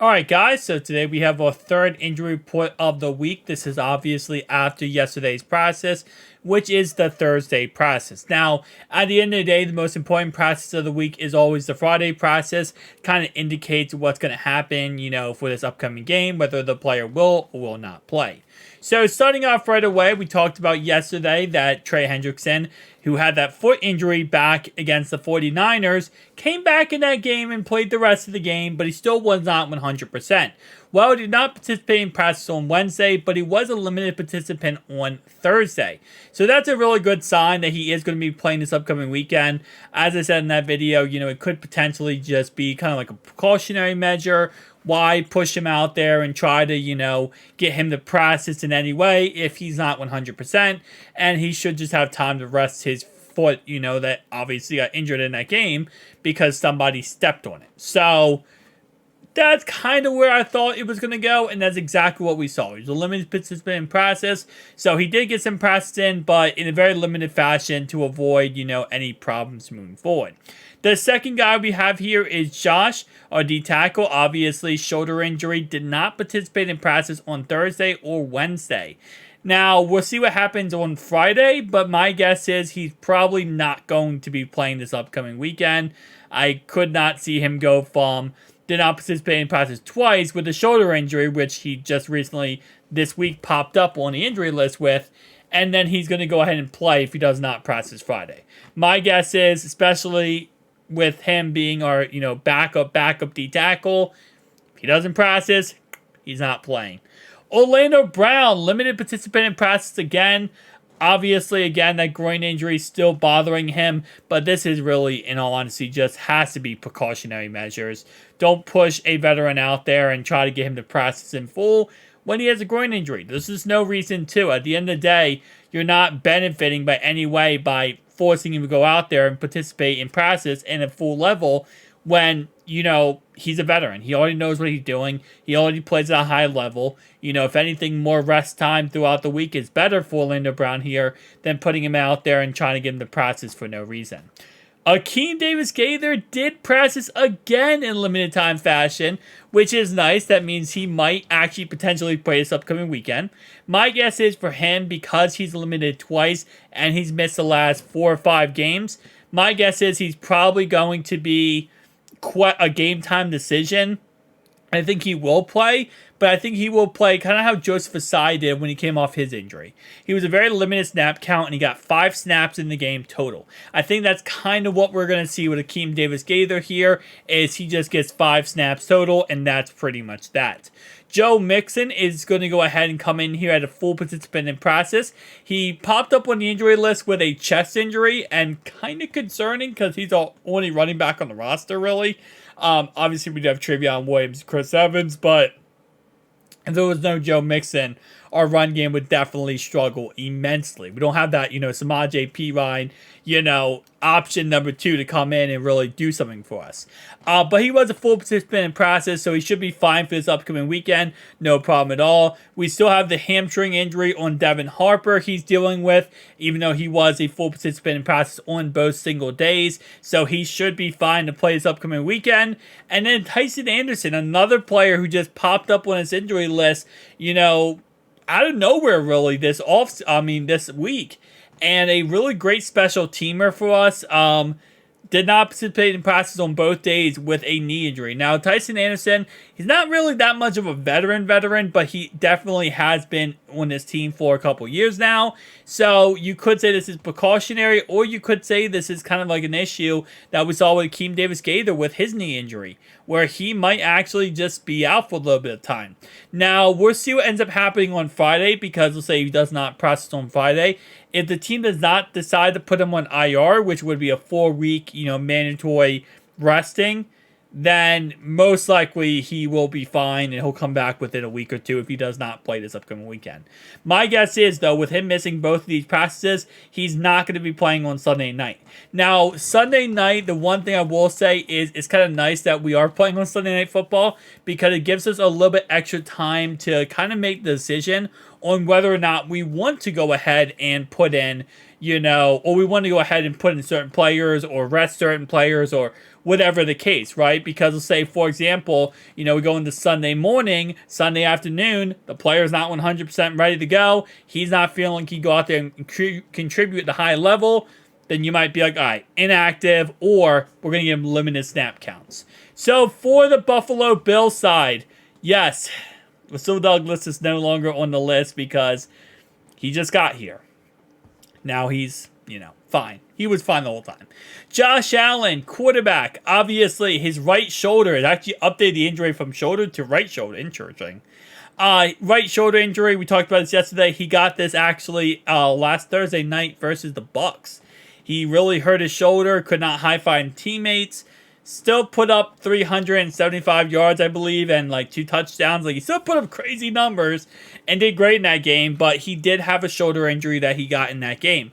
Alright guys, so today we have our third injury report of the week. This is obviously after yesterday's process, which is the Thursday process. Now, at the end of the day, the most important process of the week is always the Friday process. Kind of indicates what's going to happen, for this upcoming game, whether the player will or will not play. So starting off right away, we talked about yesterday that Trey Hendrickson, who had that foot injury back against the 49ers, came back in that game and played the rest of the game, but he still was not 100%. Well, he did not participate in practice on Wednesday, but he was a limited participant on Thursday. So that's a really good sign that he is going to be playing this upcoming weekend. As I said in that video, it could potentially just be kind of like a precautionary measure. Why push him out there and try to, get him to practice in any way if he's not 100%, and he should just have time to rest his foot, that obviously got injured in that game because somebody stepped on it. So that's kind of where I thought it was going to go, and that's exactly what we saw. He was a limited participant in practice, so he did get some practice in, but in a very limited fashion to avoid, any problems moving forward. The second guy we have here is Josh, our D tackle. Obviously, shoulder injury, did not participate in practice on Thursday or Wednesday. Now, we'll see what happens on Friday, but my guess is he's probably not going to be playing this upcoming weekend. I could not see him go from did not participate in practice twice with a shoulder injury, which he just recently this week popped up on the injury list with, and then he's going to go ahead and play if he does not practice Friday. My guess is, especially with him being our, backup D tackle, if he doesn't practice, he's not playing. Orlando Brown, limited participant in practice again. Obviously, again, that groin injury is still bothering him, but this is really, in all honesty, just has to be precautionary measures. Don't push a veteran out there and try to get him to practice in full when he has a groin injury. There's just no reason to. At the end of the day, you're not benefiting by any way by forcing him to go out there and participate in practice in a full level when, he's a veteran. He already knows what he's doing. He already plays at a high level. If anything, more rest time throughout the week is better for Orlando Brown here than putting him out there and trying to get him to practice for no reason. Akeem Davis-Gaither did practice again in limited time fashion, which is nice. That means he might actually potentially play this upcoming weekend. My guess is for him, because he's limited twice and he's missed the last 4 or 5 games, my guess is he's probably going to be quite a game time decision. I think he will play, but I think he will play kind of how Joseph Asai did when he came off his injury. He was a very limited snap count, and he got 5 snaps in the game total. I think that's kind of what we're going to see with Akeem Davis-Gaither here, is he just gets 5 snaps total, and that's pretty much that. Joe Mixon is going to go ahead and come in here at a full participant in practice. He popped up on the injury list with a chest injury, and kind of concerning because he's the only running back on the roster, really. Obviously, we do have Trevion Williams, Chris Evans, but if there was no Joe Mixon, our run game would definitely struggle immensely. We don't have that, Samaje Perine, option number 2 to come in and really do something for us. But he was a full participant in process, so he should be fine for this upcoming weekend. No problem at all. We still have the hamstring injury on Devin Harper he's dealing with, even though he was a full participant in process on both single days. So he should be fine to play this upcoming weekend. And then Tyson Anderson, another player who just popped up on his injury list, out of nowhere really this week. And a really great special teamer for us. Did not participate in practice on both days with a knee injury. Now, Tyson Anderson, he's not really that much of a veteran, but he definitely has been on this team for a couple years now. So you could say this is precautionary, or you could say this is kind of like an issue that we saw with Akeem Davis-Gaither with his knee injury, where he might actually just be out for a little bit of time. Now, we'll see what ends up happening on Friday, because let's say he does not practice on Friday. If the team does not decide to put him on IR, which would be a 4-week, mandatory resting, then most likely he will be fine and he'll come back within a week or 2 if he does not play this upcoming weekend. My guess is, though, with him missing both of these practices, he's not going to be playing on Sunday night. Now, Sunday night, the one thing I will say is it's kind of nice that we are playing on Sunday Night Football, because it gives us a little bit extra time to kind of make the decision on whether or not we want to go ahead and put in, or we want to go ahead and put in certain players or rest certain players or whatever the case, right? Because let's say, for example, we go into Sunday morning, Sunday afternoon, the player's not 100% ready to go. He's not feeling like he can go out there and contribute at the high level. Then you might be like, all right, inactive, or we're going to give him limited snap counts. So for the Buffalo Bills side, yes, Rasul Douglas is no longer on the list because he just got here. Now he's, fine. He was fine the whole time. Josh Allen, quarterback. Obviously, his right shoulder has actually updated the injury from shoulder to right shoulder. Interesting. Right shoulder injury. We talked about this yesterday. He got this actually last Thursday night versus the Bucks. He really hurt his shoulder. Could not high-five teammates. Still put up 375 yards, I believe, and 2 touchdowns. He still put up crazy numbers and did great in that game, but he did have a shoulder injury that he got in that game.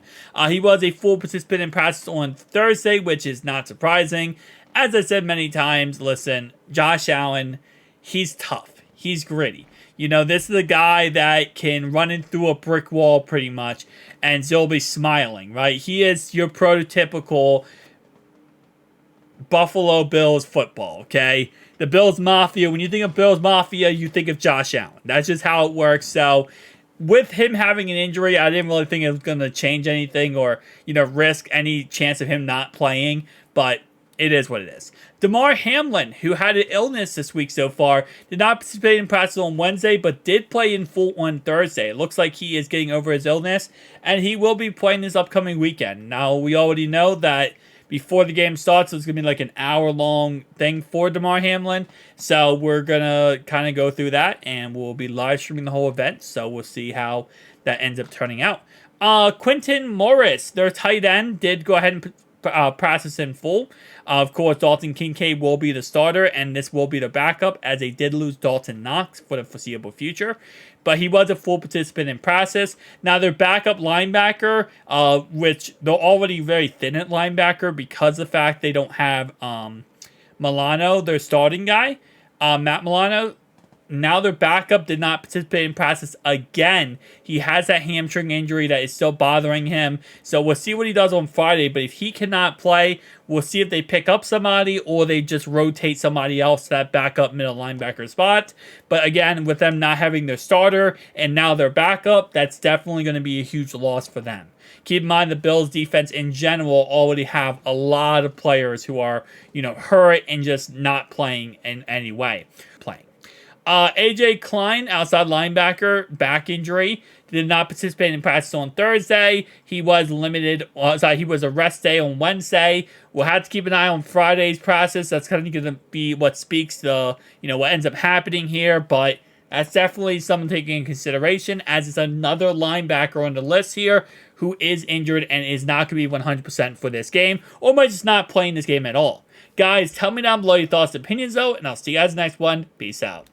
He was a full participant in practice on Thursday, which is not surprising. As I said many times, listen, Josh Allen, he's tough. He's gritty. This is a guy that can run in through a brick wall pretty much and still be smiling, right? He is your prototypical Buffalo Bills football, okay? The Bills Mafia, when you think of Bills Mafia, you think of Josh Allen. That's just how it works. So with him having an injury, I didn't really think it was going to change anything or, risk any chance of him not playing, but it is what it is. Damar Hamlin, who had an illness this week so far, did not participate in practice on Wednesday, but did play in full on Thursday. It looks like he is getting over his illness, and he will be playing this upcoming weekend. Now, we already know that before the game starts, it's going to be an hour-long thing for Damar Hamlin. So we're going to kind of go through that, and we'll be live streaming the whole event. So we'll see how that ends up turning out. Quentin Morris, their tight end, did go ahead and practice in full. Of course, Dalton Kincaid will be the starter, and this will be the backup, as they did lose Dalton Knox for the foreseeable future. But he was a full participant in practice. Now, their backup linebacker, which they're already very thin at linebacker because of the fact they don't have Milano, their starting guy, Matt Milano. Now their backup did not participate in practice again. He has that hamstring injury that is still bothering him. So we'll see what he does on Friday. But if he cannot play, we'll see if they pick up somebody or they just rotate somebody else to that backup middle linebacker spot. But again, with them not having their starter and now their backup, that's definitely going to be a huge loss for them. Keep in mind the Bills defense in general already have a lot of players who are, hurt and just not playing in any way. AJ Klein, outside linebacker, back injury, did not participate in practice on Thursday. He was he was a rest day on Wednesday. We'll have to keep an eye on Friday's practice. That's kind of going to be what speaks to, what ends up happening here. But that's definitely something taken in consideration, as it's another linebacker on the list here who is injured and is not going to be 100% for this game, or might just not playing this game at all. Guys, tell me down below your thoughts and opinions, though, and I'll see you guys in the next one. Peace out.